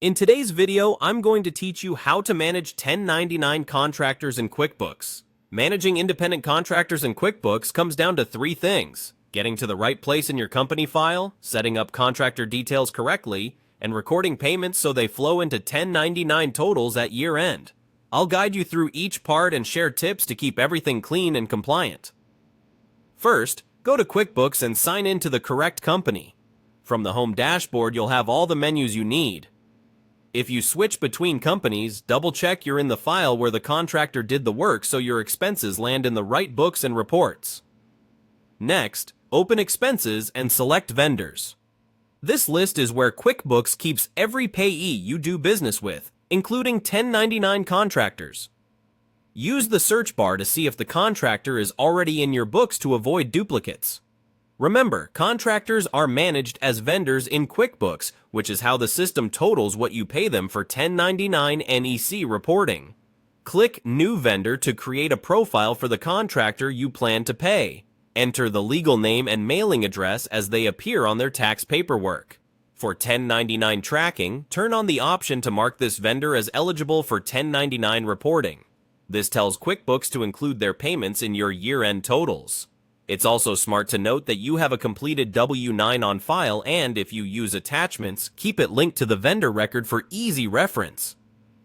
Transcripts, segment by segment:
In today's video, I'm going to teach you how to manage 1099 contractors in QuickBooks. Managing independent contractors in QuickBooks comes down to three things: getting to the right place in your company file, setting up contractor details correctly, and recording payments so they flow into 1099 totals at year end. I'll guide you through each part and share tips to keep everything clean and compliant. First, go to QuickBooks and sign in to the correct company. From the home dashboard, you'll have all the menus you need. If you switch between companies, double-check you're in the file where the contractor did the work so your expenses land in the right books and reports. Next, open Expenses and select Vendors. This list is where QuickBooks keeps every payee you do business with, including 1099 contractors. Use the search bar to see if the contractor is already in your books to avoid duplicates. Remember, contractors are managed as vendors in QuickBooks, which is how the system totals what you pay them for 1099 NEC reporting. Click New Vendor to create a profile for the contractor you plan to pay. Enter the legal name and mailing address as they appear on their tax paperwork. For 1099 tracking, turn on the option to mark this vendor as eligible for 1099 reporting. This tells QuickBooks to include their payments in your year-end totals. It's also smart to note that you have a completed W-9 on file, and if you use attachments, keep it linked to the vendor record for easy reference.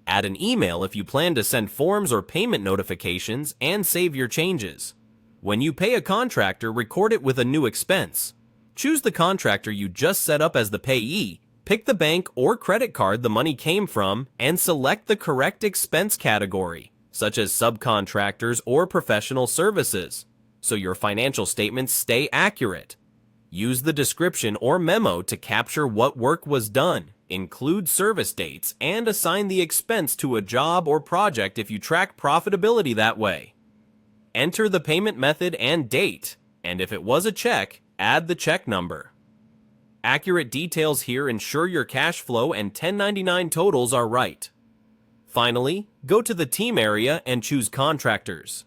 Add an email if you plan to send forms or payment notifications, and save your changes. When you pay a contractor, record it with a new expense. Choose the contractor you just set up as the payee, pick the bank or credit card the money came from, and select the correct expense category, such as subcontractors or professional services, so your financial statements stay accurate. Use the description or memo to capture what work was done, include service dates, and assign the expense to a job or project if you track profitability that way. Enter the payment method and date, and if it was a check, add the check number. Accurate details here ensure your cash flow and 1099 totals are right. Finally, go to the Team area and choose Contractors.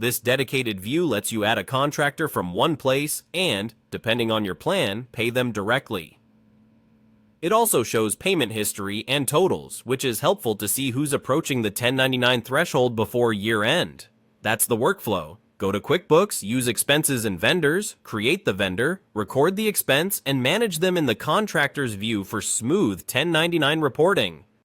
This dedicated view lets you add a contractor from one place and, depending on your plan, pay them directly. It also shows payment history and totals, which is helpful to see who's approaching the 1099 threshold before year end. That's the workflow. Go to QuickBooks, use Expenses and Vendors, create the vendor, record the expense, and manage them in the contractor's view for smooth 1099 reporting.